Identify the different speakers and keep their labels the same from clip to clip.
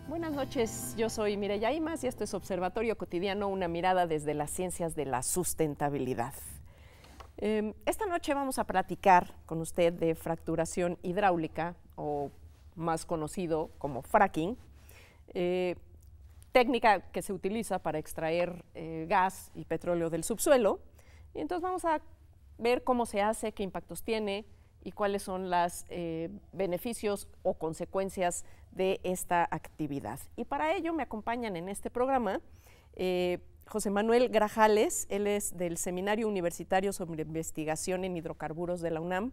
Speaker 1: Buenas noches, yo soy Mireya Imas y esto es Observatorio Cotidiano, una mirada desde las ciencias de la sustentabilidad. Esta noche vamos a platicar con usted de fracturación hidráulica, o más conocido como fracking, técnica que se utiliza para extraer gas y petróleo del subsuelo. Y entonces vamos a ver cómo se hace, qué impactos tiene y cuáles son los beneficios o consecuencias de esta actividad. Y para ello me acompañan en este programa José Manuel Grajales. Él es del Seminario Universitario sobre Investigación en Hidrocarburos de la UNAM.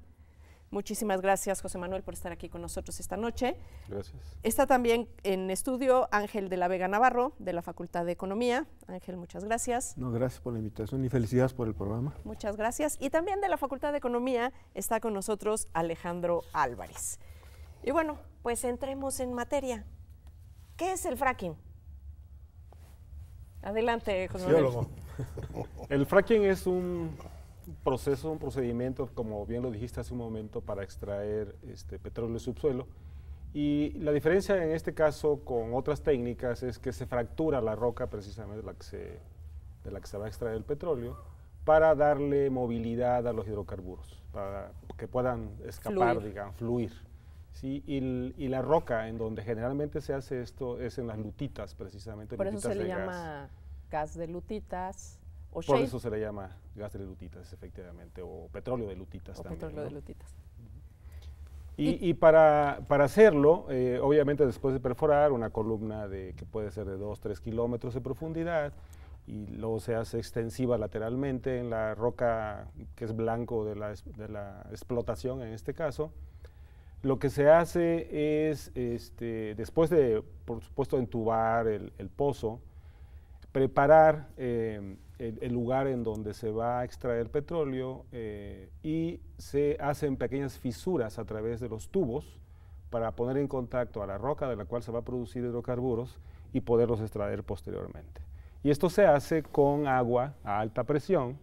Speaker 1: Muchísimas gracias, José Manuel, por estar aquí con nosotros esta noche.
Speaker 2: Gracias.
Speaker 1: Está también en estudio Ángel de la Vega Navarro, de la Facultad de Economía. Ángel, muchas gracias.
Speaker 2: No, gracias por la invitación y felicidades por el programa.
Speaker 1: Muchas gracias. Y también de la Facultad de Economía está con nosotros Alejandro Álvarez. Y bueno, pues entremos en materia. ¿Qué es el fracking? Adelante, José Manuel.
Speaker 2: El fracking es un proceso, un procedimiento, como bien lo dijiste hace un momento, para extraer petróleo del subsuelo. Y la diferencia en este caso con otras técnicas es que se fractura la roca, precisamente de la que se va a extraer el petróleo, para darle movilidad a los hidrocarburos, para que puedan escapar, digamos, fluir. ¿Sí? Y la roca en donde generalmente se hace esto es en las lutitas, precisamente.
Speaker 1: Por eso se le llama gas de lutitas o shale.
Speaker 2: Por eso se le llama gas de lutitas, efectivamente, o petróleo de lutitas también.
Speaker 1: Petróleo
Speaker 2: ¿no?
Speaker 1: de lutitas.
Speaker 2: Y para hacerlo, obviamente después de perforar una columna que puede ser de 2-3 kilómetros de profundidad, y luego se hace extensiva lateralmente en la roca que es blanco de la explotación en este caso, lo que se hace es, después de, por supuesto, entubar el pozo, preparar el lugar en donde se va a extraer el petróleo y se hacen pequeñas fisuras a través de los tubos para poner en contacto a la roca de la cual se va a producir hidrocarburos y poderlos extraer posteriormente. Y esto se hace con agua a alta presión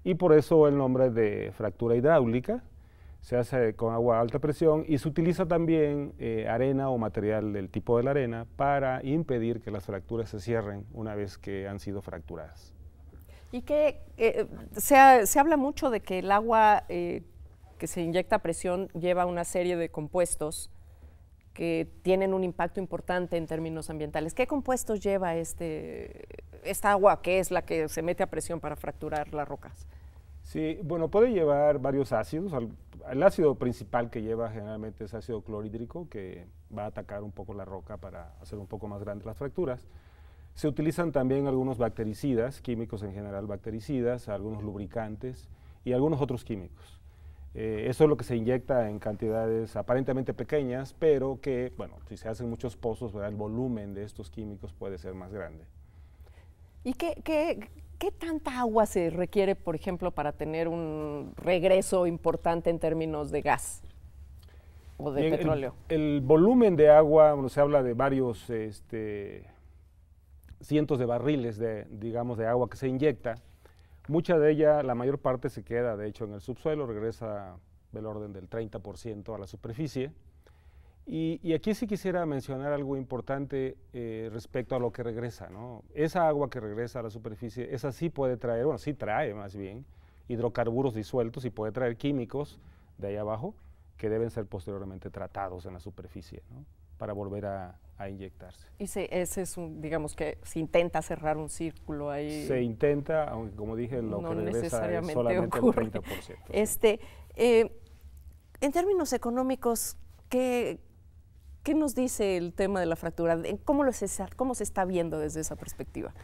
Speaker 2: y por eso el nombre de fractura hidráulica. Se hace con agua a alta presión y se utiliza también arena o material del tipo de la arena para impedir que las fracturas se cierren una vez que han sido fracturadas.
Speaker 1: Y que se habla mucho de que el agua que se inyecta a presión lleva una serie de compuestos que tienen un impacto importante en términos ambientales. ¿Qué compuestos lleva esta agua que es la que se mete a presión para fracturar las rocas?
Speaker 2: Sí, bueno, puede llevar varios ácidos. El ácido principal que lleva generalmente es ácido clorhídrico, que va a atacar un poco la roca para hacer un poco más grandes las fracturas. Se utilizan también algunos bactericidas, químicos en general bactericidas, algunos lubricantes y algunos otros químicos. Eso es lo que se inyecta en cantidades aparentemente pequeñas, pero que, bueno, si se hacen muchos pozos, ¿verdad?, el volumen de estos químicos puede ser más grande.
Speaker 1: ¿Y qué tanta agua se requiere, por ejemplo, para tener un regreso importante en términos de gas o de petróleo?
Speaker 2: El volumen de agua, bueno, se habla de varios cientos de barriles digamos, de agua que se inyecta. Mucha de ella, la mayor parte se queda, de hecho, en el subsuelo, regresa del orden del 30% a la superficie. Y aquí sí quisiera mencionar algo importante respecto a lo que regresa, ¿no? Esa agua que regresa a la superficie, esa sí puede traer, bueno, sí trae más bien, hidrocarburos disueltos y puede traer químicos de ahí abajo que deben ser posteriormente tratados en la superficie, ¿no?, para volver a inyectarse.
Speaker 1: Y ese es digamos que se intenta cerrar un círculo ahí.
Speaker 2: Se intenta, aunque como dije, lo
Speaker 1: no
Speaker 2: que regresa es solamente
Speaker 1: ocurre.
Speaker 2: el 30%.
Speaker 1: Sí. En términos económicos, ¿qué nos dice el tema de la fractura? ¿Cómo se está viendo desde esa perspectiva?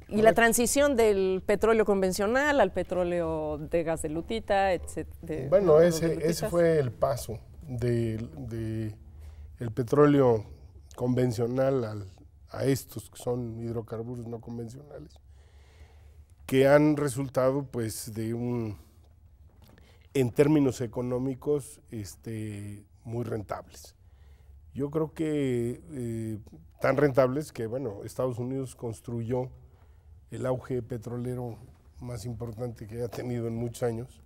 Speaker 1: Y la transición del petróleo convencional al petróleo de gas de lutita, etc.
Speaker 3: Bueno, ese fue el paso del petróleo convencional a estos que son hidrocarburos no convencionales, que han resultado, pues, en términos económicos, muy rentables. Yo creo que tan rentables que, bueno, Estados Unidos construyó el auge petrolero más importante que ha tenido en muchos años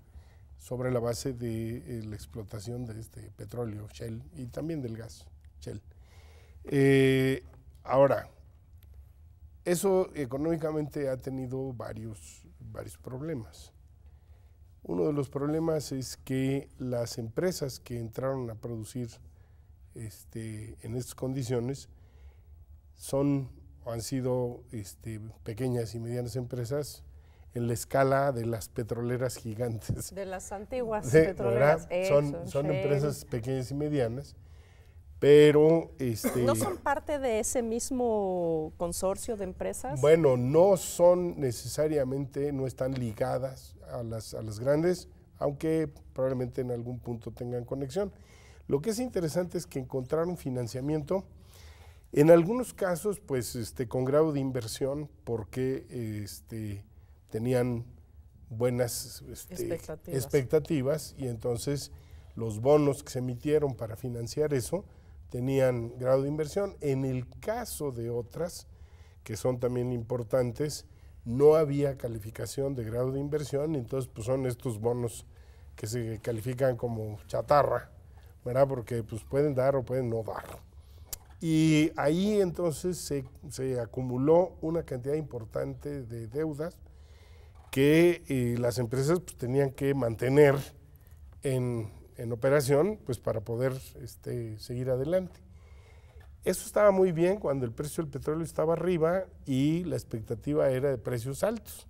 Speaker 3: sobre la base de la explotación de este petróleo, shale, y también del gas, shale. Ahora, eso económicamente ha tenido varios problemas. Uno de los problemas es que las empresas que entraron a producir en estas condiciones son o han sido pequeñas y medianas empresas en la escala de las petroleras gigantes.
Speaker 1: De las antiguas
Speaker 3: Sí,
Speaker 1: petroleras.
Speaker 3: Son empresas pequeñas y medianas, pero
Speaker 1: ¿No son parte de ese mismo consorcio de empresas?
Speaker 3: bueno, no son necesariamente, no están ligadas a las grandes, aunque probablemente en algún punto tengan conexión. Lo que es interesante es que encontraron financiamiento, en algunos casos, pues, con grado de inversión, porque tenían buenas expectativas, y entonces los bonos que se emitieron para financiar eso tenían grado de inversión. En el caso de otras, que son también importantes, no había calificación de grado de inversión, entonces pues son estos bonos que se califican como chatarra, ¿verdad? Porque pues pueden dar o pueden no dar. Y ahí entonces se acumuló una cantidad importante de deudas que las empresas pues, tenían que mantener en operación pues, para poder seguir adelante. Eso estaba muy bien cuando el precio del petróleo estaba arriba y la expectativa era de precios altos,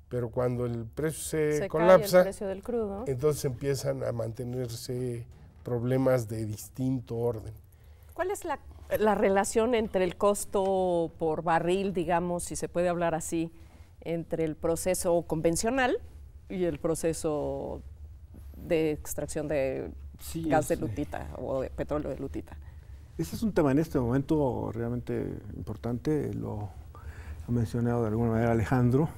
Speaker 3: pero cuando el precio se colapsa,
Speaker 1: cae el precio del crudo,
Speaker 3: entonces empiezan a mantenerse problemas de distinto orden.
Speaker 1: ¿Cuál es la relación entre el costo por barril, digamos, si se puede hablar así, entre el proceso convencional y el proceso de extracción de gas de lutita o de petróleo de lutita?
Speaker 4: Ese es un tema en este momento realmente importante, lo ha mencionado de alguna manera Alejandro.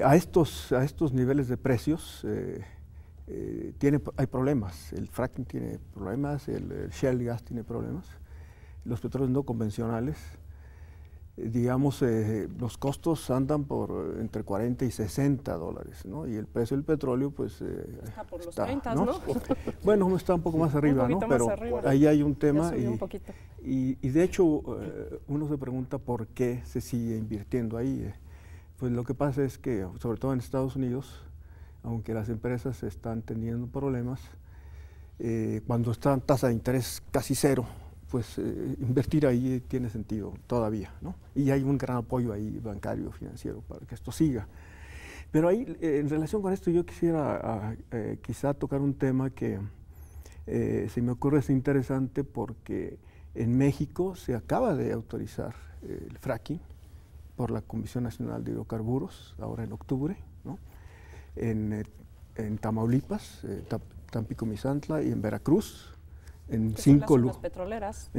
Speaker 4: A estos niveles de precios hay problemas. El fracking tiene problemas, el shale gas tiene problemas, los petróleos no convencionales. Digamos, los costos andan por entre 40 y 60 dólares, ¿no? Y el precio del petróleo, pues...
Speaker 1: está por los 30, ¿no?
Speaker 4: Bueno, está un poco más arriba, ¿no? Pero ahí hay un tema y de hecho uno se pregunta por qué se sigue invirtiendo ahí. Pues lo que pasa es que, sobre todo en Estados Unidos, aunque las empresas están teniendo problemas, cuando está en tasa de interés casi cero, pues invertir ahí tiene sentido todavía, ¿no? Y hay un gran apoyo ahí bancario, financiero, para que esto siga. Pero ahí, en relación con esto, yo quisiera quizá tocar un tema que se me ocurre es interesante porque en México se acaba de autorizar el fracking por la Comisión Nacional de Hidrocarburos, ahora en octubre, ¿no? En Tamaulipas, Tampico, Misantla y en Veracruz. En cinco lugares,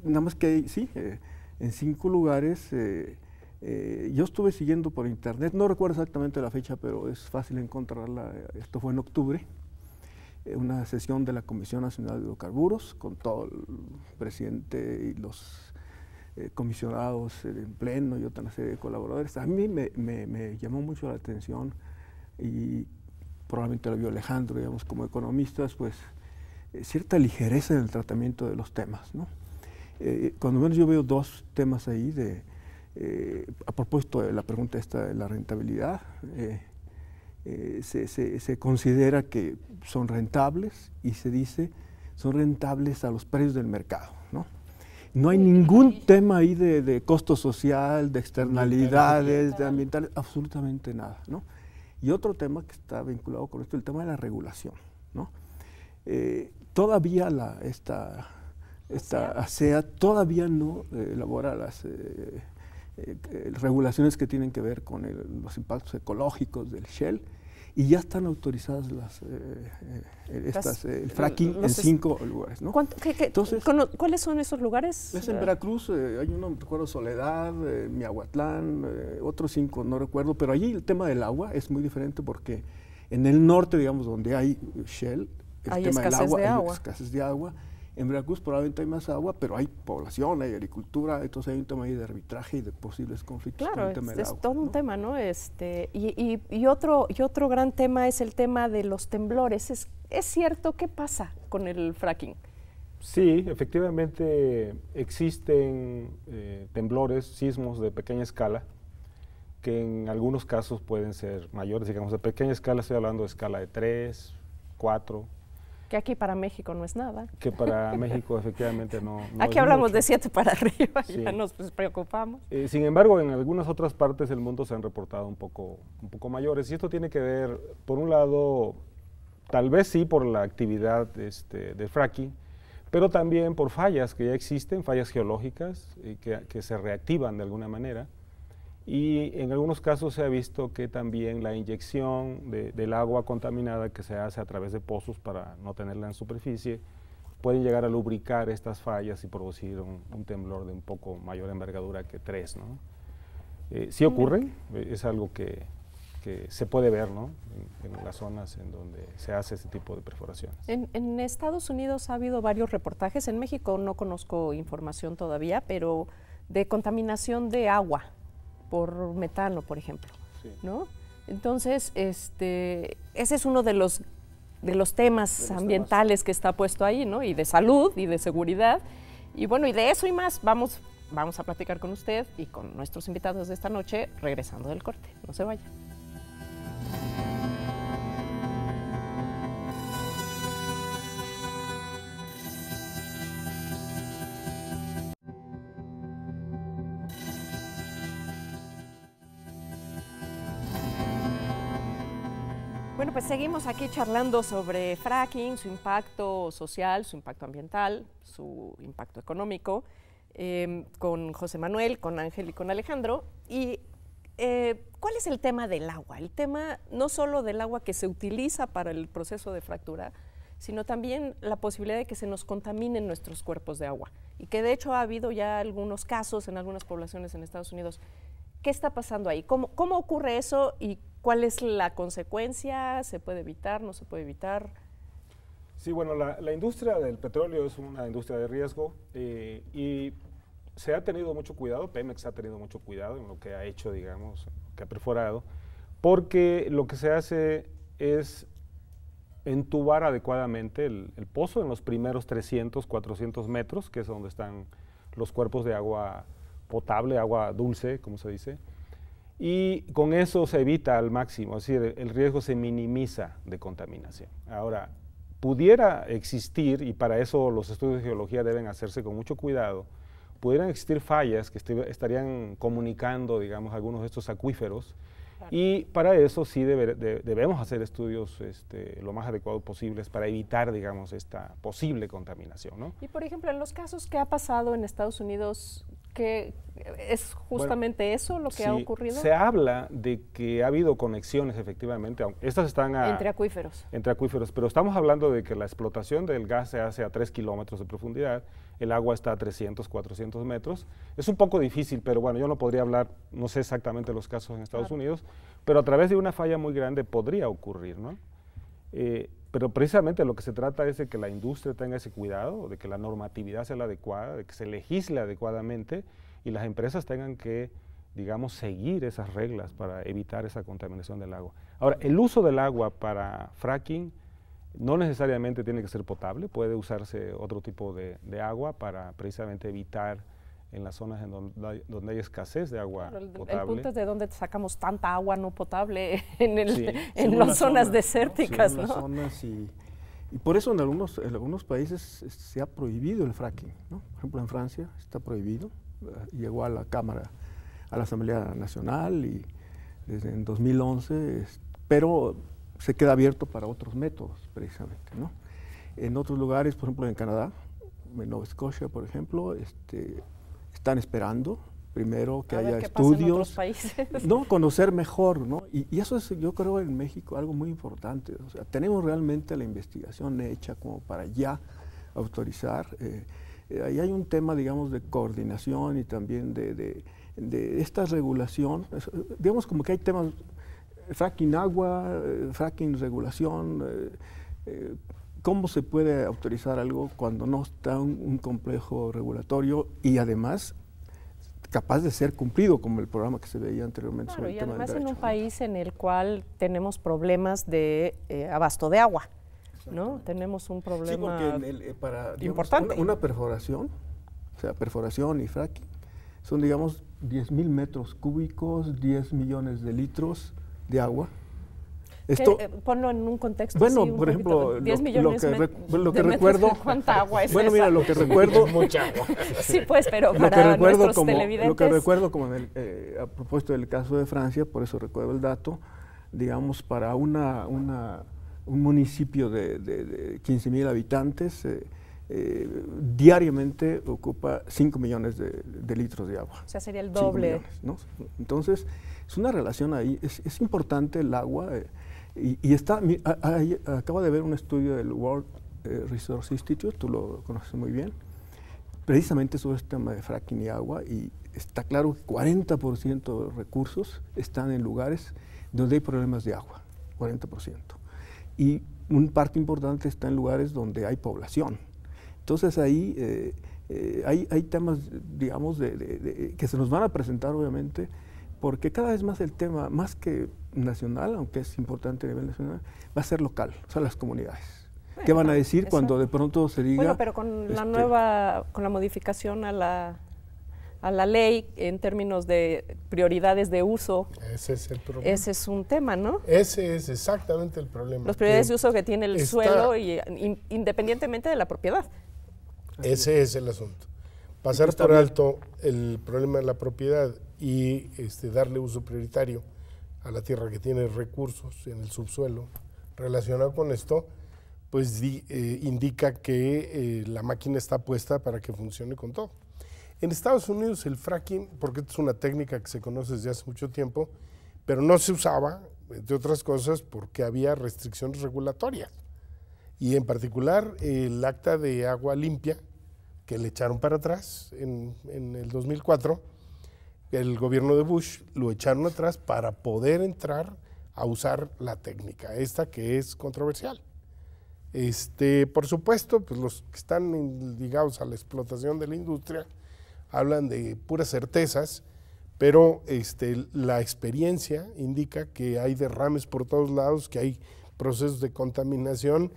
Speaker 4: ¿no? Nada más que sí, en 5 lugares. Yo estuve siguiendo por internet, no recuerdo exactamente la fecha, pero es fácil encontrarla. Esto fue en octubre, una sesión de la Comisión Nacional de Hidrocarburos con todo el presidente y los comisionados en pleno y otra serie de colaboradores. A mí me llamó mucho la atención y probablemente lo vio Alejandro, digamos, como economistas, pues cierta ligereza en el tratamiento de los temas, ¿no? Cuando menos yo veo 2 temas ahí a propósito de la pregunta esta de la rentabilidad, se considera que son rentables y se dice son rentables a los precios del mercado, ¿no? No hay ningún tema ahí de costo social, de externalidades, de ambientales, absolutamente nada, ¿no? Y otro tema que está vinculado con esto, el tema de la regulación, ¿no? Todavía esta ASEA todavía no elabora las regulaciones que tienen que ver con los impactos ecológicos del shale y ya están autorizadas el fracking en 5 lugares, ¿no?
Speaker 1: Entonces, ¿cuáles son esos lugares?
Speaker 4: Es en Veracruz, hay uno, no recuerdo, Soledad, Miahuatlán, otros 5, no recuerdo, pero allí el tema del agua es muy diferente porque en el norte, digamos, donde hay shale,
Speaker 1: hay escasez de agua.
Speaker 4: En Veracruz probablemente hay más agua, pero hay población, hay agricultura, entonces hay un tema ahí de arbitraje y de posibles conflictos.
Speaker 1: Claro, es todo un tema, ¿no? Y otro gran tema es el tema de los temblores. ¿Es cierto qué pasa con el fracking?
Speaker 2: Sí, efectivamente existen temblores, sismos de pequeña escala, que en algunos casos pueden ser mayores, digamos, de pequeña escala estoy hablando de escala de 3, 4.
Speaker 1: Que aquí para México no es nada.
Speaker 2: Que para México efectivamente no
Speaker 1: aquí
Speaker 2: es
Speaker 1: hablamos
Speaker 2: mucho.
Speaker 1: de 7 para arriba,
Speaker 2: sí.
Speaker 1: Ya nos preocupamos.
Speaker 2: Sin embargo, en algunas otras partes del mundo se han reportado un poco mayores, y esto tiene que ver, por un lado, tal vez sí por la actividad de fracking, pero también por fallas que ya existen, fallas geológicas que se reactivan de alguna manera. Y en algunos casos se ha visto que también la inyección del agua contaminada que se hace a través de pozos para no tenerla en superficie pueden llegar a lubricar estas fallas y producir un temblor de un poco mayor envergadura que 3, ¿no? Sí ocurren, es algo que se puede ver, ¿no? en las zonas en donde se hace este tipo de perforaciones.
Speaker 1: En Estados Unidos ha habido varios reportajes, en México no conozco información todavía, pero de contaminación de agua por metano, por ejemplo, sí. ¿No? Entonces, ese es uno de los temas ambientales que está puesto ahí, ¿no? Y de salud y de seguridad. Y bueno, y de eso y más vamos a platicar con usted y con nuestros invitados de esta noche, regresando del corte. No se vaya. Bueno, pues seguimos aquí charlando sobre fracking, su impacto social, su impacto ambiental, su impacto económico, con José Manuel, con Ángel y con Alejandro. Y ¿cuál es el tema del agua? El tema no solo del agua que se utiliza para el proceso de fractura, sino también la posibilidad de que se nos contaminen nuestros cuerpos de agua. Y que de hecho ha habido ya algunos casos en algunas poblaciones en Estados Unidos. ¿Qué está pasando ahí? ¿Cómo ocurre eso y cuál es la consecuencia? ¿Se puede evitar? ¿No se puede evitar?
Speaker 2: Sí, bueno, la industria del petróleo es una industria de riesgo y se ha tenido mucho cuidado, Pemex ha tenido mucho cuidado en lo que ha hecho, digamos, que ha perforado, porque lo que se hace es entubar adecuadamente el pozo en los primeros 300, 400 metros, que es donde están los cuerpos de agua potable, agua dulce, como se dice, y con eso se evita al máximo, es decir, el riesgo se minimiza de contaminación. Ahora, pudiera existir, y para eso los estudios de geología deben hacerse con mucho cuidado, pudieran existir fallas que estarían comunicando, digamos, algunos de estos acuíferos, claro. Y para eso sí debemos hacer estudios lo más adecuados posibles para evitar, digamos, esta posible contaminación, ¿no?
Speaker 1: Y por ejemplo, en los casos que ha pasado en Estados Unidos, ¿qué es justamente eso lo que ha ocurrido?
Speaker 2: Se habla de que ha habido conexiones, efectivamente, aunque estas están
Speaker 1: entre acuíferos.
Speaker 2: Entre acuíferos, pero estamos hablando de que la explotación del gas se hace a 3 kilómetros de profundidad, el agua está a 300, 400 metros. Es un poco difícil, pero bueno, yo no podría hablar, no sé exactamente los casos en Estados Unidos, pero a través de una falla muy grande podría ocurrir, ¿no? Pero precisamente lo que se trata es de que la industria tenga ese cuidado, de que la normatividad sea la adecuada, de que se legisle adecuadamente y las empresas tengan que, digamos, seguir esas reglas para evitar esa contaminación del agua. Ahora, el uso del agua para fracking no necesariamente tiene que ser potable, puede usarse otro tipo de agua para precisamente evitar en las zonas en donde hay escasez de agua potable.
Speaker 1: El punto es de dónde sacamos tanta agua no potable en las zonas desérticas, ¿no?
Speaker 4: Zonas y por eso en algunos países se ha prohibido el fracking, ¿no? Por ejemplo, en Francia está prohibido, llegó a la Cámara, a la Asamblea Nacional y desde en 2011, pero se queda abierto para otros métodos, precisamente, ¿no? En otros lugares, por ejemplo en Canadá, en Nova Scotia, por ejemplo, están esperando primero que haya estudios, no, conocer mejor, ¿no? Y eso es, yo creo, en México algo muy importante. O sea, tenemos realmente la investigación hecha como para ya autorizar. Ahí hay un tema, digamos, de coordinación y también de esta regulación. Digamos como que hay temas, fracking agua, fracking regulación. ¿Cómo se puede autorizar algo cuando no está un complejo regulatorio y además capaz de ser cumplido, como el programa que se veía anteriormente?
Speaker 1: Claro,
Speaker 4: sobre el tema
Speaker 1: además
Speaker 4: del derecho,
Speaker 1: en un país en el cual tenemos problemas de abasto de agua, ¿no? Tenemos un problema
Speaker 4: para, digamos,
Speaker 1: importante.
Speaker 4: Una perforación, o sea, perforación y fracking, son, digamos, 10,000 metros cúbicos, 10 millones de litros de agua.
Speaker 1: Esto, ponlo en un contexto.
Speaker 4: Bueno,
Speaker 1: sí,
Speaker 4: por ejemplo,
Speaker 1: 10 millones
Speaker 4: lo que recuerdo.
Speaker 1: ¿Cuánta agua es
Speaker 4: bueno,
Speaker 1: esa?
Speaker 4: mira, lo que recuerdo.
Speaker 3: Mucha agua.
Speaker 1: Sí, pues, pero para nuestros televidentes.
Speaker 4: Lo que recuerdo, como a propósito del caso de Francia, por eso recuerdo el dato, digamos, para un municipio de 15,000 habitantes, diariamente ocupa 5 millones de litros de agua.
Speaker 1: O sea, sería el doble.
Speaker 4: Millones, ¿no? Entonces, es una relación ahí, es importante el agua. Y está, acabo de ver un estudio del World Resource Institute, tú lo conoces muy bien, precisamente sobre este tema de fracking y agua, y está claro que 40% de los recursos están en lugares donde hay problemas de agua, 40%. Y una parte importante está en lugares donde hay población. Entonces ahí hay temas, digamos, que se nos van a presentar obviamente, porque cada vez más el tema, más que nacional, aunque es importante a nivel nacional, va a ser local, o sea, las comunidades. Bueno, ¿qué van a decir cuando de pronto se diga?
Speaker 1: Bueno, pero con la modificación a la ley en términos de prioridades de uso.
Speaker 3: Ese es el problema.
Speaker 1: Ese es un tema, ¿no?
Speaker 3: Ese es exactamente el problema.
Speaker 1: Las prioridades de uso que tiene el suelo, y independientemente de la propiedad.
Speaker 3: Ese es el asunto. Pasar por alto el problema de la propiedad y darle uso prioritario a la tierra que tiene recursos en el subsuelo relacionado con esto, pues indica que la máquina está puesta para que funcione con todo. En Estados Unidos el fracking, porque es una técnica que se conoce desde hace mucho tiempo, pero no se usaba, entre otras cosas, porque había restricciones regulatorias. Y en particular el acta de agua limpia, que le echaron para atrás en el 2004, el gobierno de Bush lo echaron atrás para poder entrar a usar la técnica, esta que es controversial. Por supuesto, pues los que están ligados a la explotación de la industria hablan de puras certezas, pero la experiencia indica que hay derrames por todos lados, que hay procesos de contaminación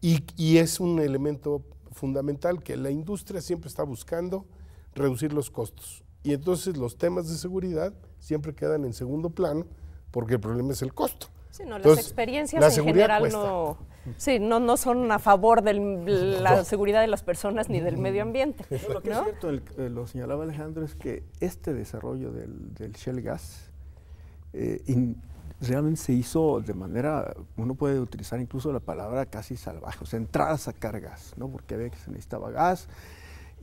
Speaker 3: y es un elemento fundamental que la industria siempre está buscando reducir los costos. Y entonces los temas de seguridad siempre quedan en segundo plano porque el problema es el costo.
Speaker 1: Sí, no, las experiencias en general no son a favor de la seguridad de las personas ni del medio ambiente.
Speaker 4: Lo que es cierto, lo señalaba Alejandro, es que este desarrollo del shale gas realmente se hizo de manera, uno puede utilizar incluso la palabra casi salvaje, o sea, entrar a sacar gas, ¿no? Porque había que se necesitaba gas.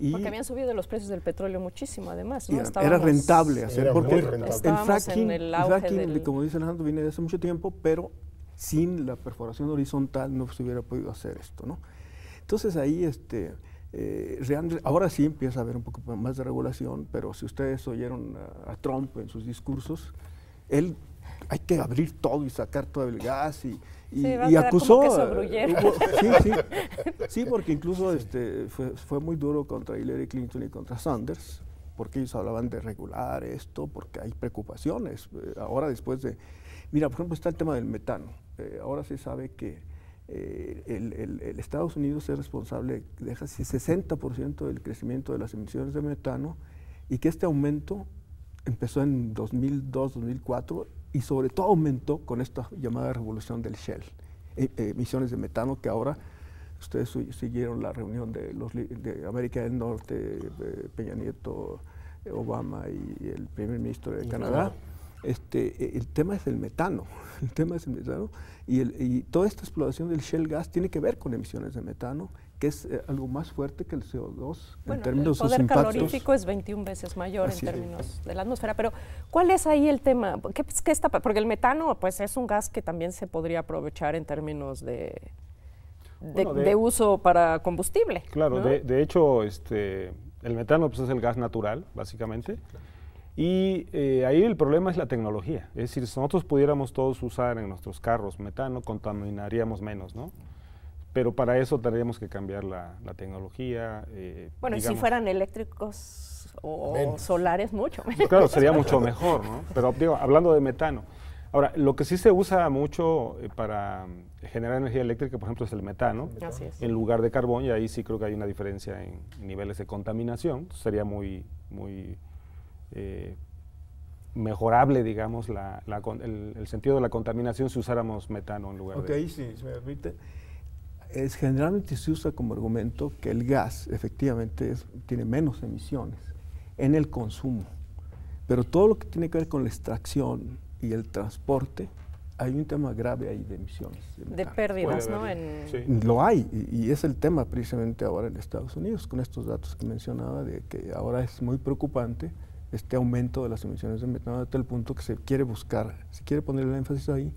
Speaker 1: Porque habían subido los precios del petróleo muchísimo, además, ¿no?
Speaker 4: Era rentable hacer, porque
Speaker 1: el fracking,
Speaker 4: como dice Alejandro, viene de hace mucho tiempo, pero sin la perforación horizontal no se hubiera podido hacer esto, ¿no? Entonces ahí, ahora sí empieza a haber un poco más de regulación, pero si ustedes oyeron a Trump en sus discursos, él hay que abrir todo y sacar todo el gas y acusó. Sí, porque incluso fue muy duro contra Hillary Clinton y contra Sanders, porque ellos hablaban de regular esto, porque hay preocupaciones. Ahora después de, mira, por ejemplo, está el tema del metano. Ahora se sabe que el Estados Unidos es responsable de casi 60% del crecimiento de las emisiones de metano y que este aumento empezó en 2002, 2004 y sobre todo aumentó con esta llamada revolución del shale, emisiones de metano que ahora, ustedes siguieron la reunión de América del Norte, Peña Nieto, Obama y el primer ministro de Canadá. El tema es el metano, y toda esta explotación del shale gas tiene que ver con emisiones de metano, que es algo más fuerte que el CO2 en términos de sus impactos.
Speaker 1: El poder calorífico es 21 veces mayor en términos de la atmósfera, pero ¿cuál es ahí el tema? ¿Qué está? Porque el metano pues es un gas que también se podría aprovechar en términos de uso para combustible.
Speaker 2: Claro,
Speaker 1: ¿no?
Speaker 2: de hecho el metano pues, es el gas natural, básicamente. Y ahí el problema es la tecnología. Es decir, si nosotros pudiéramos todos usar en nuestros carros metano, contaminaríamos menos, ¿no? Pero para eso tendríamos que cambiar la tecnología.
Speaker 1: Bueno, y si fueran eléctricos o solares, mucho menos.
Speaker 2: Claro, sería mucho mejor, ¿no? Pero digo, hablando de metano, Ahora, lo que sí se usa mucho para generar energía eléctrica, por ejemplo, es el metano, en lugar de carbón, y ahí sí creo que hay una diferencia en niveles de contaminación. Sería muy mejorable, digamos, el sentido de la contaminación si usáramos metano en lugar de...
Speaker 4: Ahí sí, si me permite. Generalmente se usa como argumento que el gas efectivamente tiene menos emisiones en el consumo, pero todo lo que tiene que ver con la extracción y el transporte, hay un tema grave ahí de emisiones.
Speaker 1: De pérdidas, ¿no?
Speaker 4: Sí. Lo hay, y es el tema precisamente ahora en Estados Unidos, con estos datos que mencionaba, de que ahora es muy preocupante este aumento de las emisiones de metano, a tal punto que se quiere poner el énfasis ahí,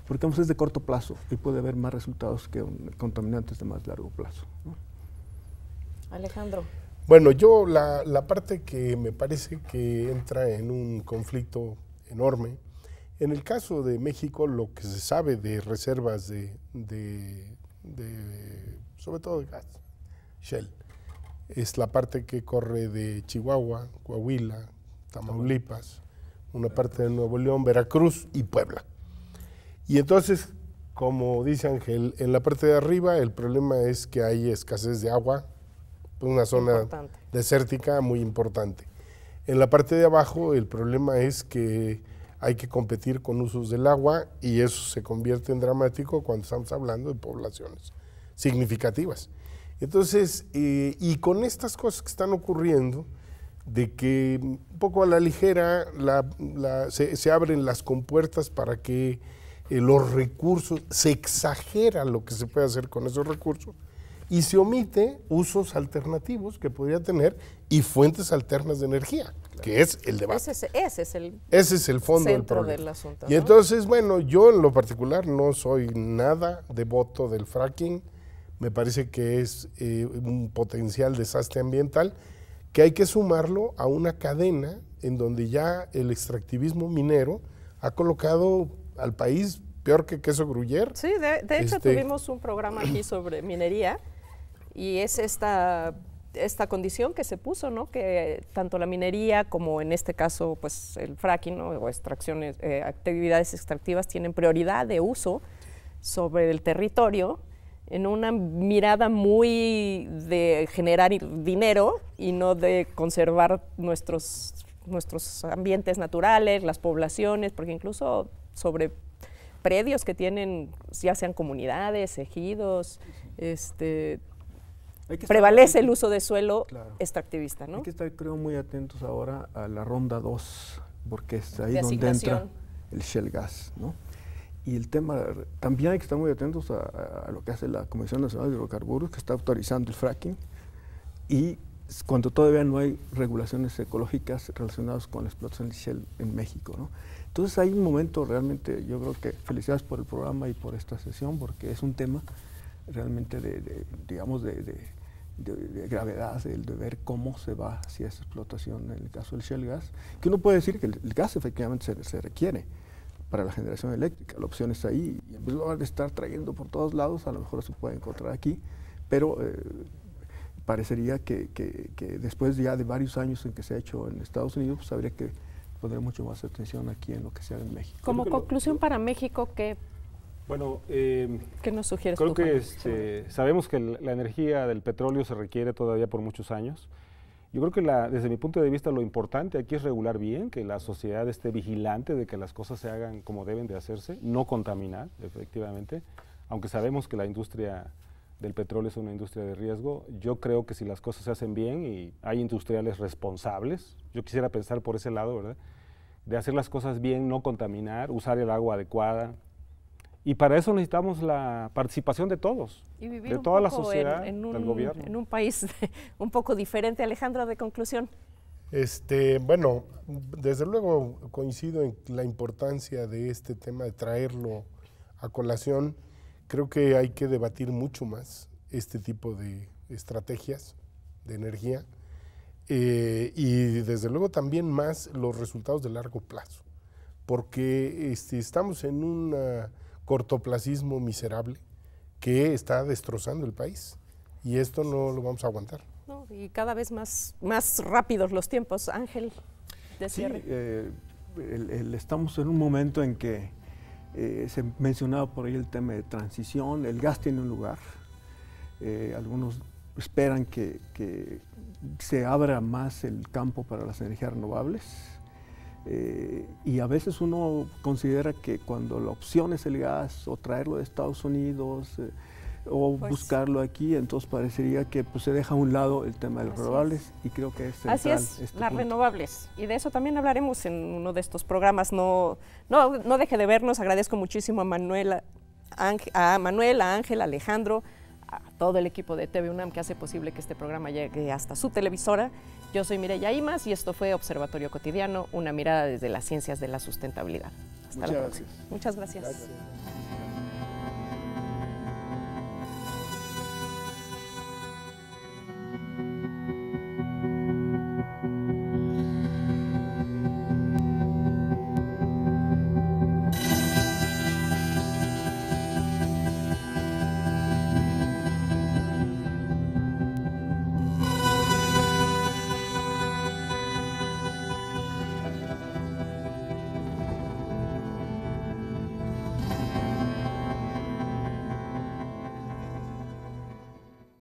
Speaker 4: porque es de corto plazo y puede haber más resultados que contaminantes de más largo plazo, ¿no?
Speaker 1: Alejandro.
Speaker 3: Bueno, yo la parte que me parece que entra en un conflicto enorme, en el caso de México, lo que se sabe de reservas sobre todo de gas, Shell, es la parte que corre de Chihuahua, Coahuila, Tamaulipas, una parte de Nuevo León, Veracruz y Puebla. Y entonces, como dice Ángel, en la parte de arriba el problema es que hay escasez de agua, una zona desértica muy importante. En la parte de abajo el problema es que hay que competir con usos del agua y eso se convierte en dramático cuando estamos hablando de poblaciones significativas. Entonces, y con estas cosas que están ocurriendo, de que un poco a la ligera se abren las compuertas para que los recursos, se exagera lo que se puede hacer con esos recursos y se omite usos alternativos que podría tener y fuentes alternas de energía, que es el debate.
Speaker 1: Ese
Speaker 3: es el fondo del problema.
Speaker 1: Del asunto,
Speaker 3: y entonces, bueno, yo en lo particular no soy nada devoto del fracking. Me parece que es un potencial desastre ambiental que hay que sumarlo a una cadena en donde ya el extractivismo minero ha colocado al país peor que queso gruyere.
Speaker 1: Sí, de hecho tuvimos un programa aquí sobre minería y es esta condición que se puso, ¿no? Que tanto la minería como en este caso pues el fracking, ¿no? O extracciones, actividades extractivas tienen prioridad de uso sobre el territorio en una mirada muy de generar dinero y no de conservar nuestros ambientes naturales, las poblaciones, porque incluso sobre predios que tienen, ya sean comunidades, ejidos, prevalece el uso de suelo extractivista, ¿no?
Speaker 4: Hay que estar, creo, muy atentos ahora a la ronda 2, porque es ahí donde entra el shale gas, ¿no? Y el tema, también hay que estar muy atentos a lo que hace la Comisión Nacional de Hidrocarburos, que está autorizando el fracking, y cuando todavía no hay regulaciones ecológicas relacionadas con la explotación de shale en México, ¿no? Entonces hay un momento realmente, yo creo que felicidades por el programa y por esta sesión, porque es un tema realmente de gravedad, de ver cómo se va hacia esa explotación en el caso del shale gas, que uno puede decir que el gas efectivamente se requiere para la generación eléctrica, la opción está ahí, y en lugar de estar trayendo por todos lados, a lo mejor se puede encontrar aquí, pero parecería que después ya de varios años en que se ha hecho en Estados Unidos, pues habría que poner mucho más atención aquí en lo que se haga en México.
Speaker 1: Como conclusión para México, ¿qué nos sugieres?
Speaker 2: Creo que sabemos que la energía del petróleo se requiere todavía por muchos años. Yo creo que desde mi punto de vista lo importante aquí es regular bien, que la sociedad esté vigilante de que las cosas se hagan como deben de hacerse, no contaminar, efectivamente, aunque sabemos que la industria del petróleo es una industria de riesgo. Yo creo que si las cosas se hacen bien y hay industriales responsables, yo quisiera pensar por ese lado, ¿verdad? De hacer las cosas bien, no contaminar, usar el agua adecuada. Y para eso necesitamos la participación de todos, de toda la sociedad, del gobierno.
Speaker 1: En un país un poco diferente. Alejandro, de conclusión.
Speaker 3: Bueno, desde luego coincido en la importancia de este tema, de traerlo a colación. Creo que hay que debatir mucho más este tipo de estrategias de energía y desde luego también más los resultados de largo plazo, porque estamos en un cortoplacismo miserable que está destrozando el país y esto no lo vamos a aguantar.
Speaker 1: No, y cada vez más rápidos los tiempos. Ángel, de cierre.
Speaker 4: Sí, estamos en un momento en que se mencionaba por ahí el tema de transición, el gas tiene un lugar, algunos esperan que se abra más el campo para las energías renovables, y a veces uno considera que cuando la opción es el gas o traerlo de Estados Unidos o pues, buscarlo aquí, entonces parecería que pues, se deja a un lado el tema de los renovables y creo que es central.
Speaker 1: Así es, las renovables, y de eso también hablaremos en uno de estos programas. No deje de vernos. Agradezco muchísimo a Manuel, a Ángel, a Alejandro, a todo el equipo de TV UNAM que hace posible que este programa llegue hasta su televisora. Yo soy Mireya Imas y esto fue Observatorio Cotidiano, una mirada desde las ciencias de la sustentabilidad. Hasta la próxima. Muchas gracias.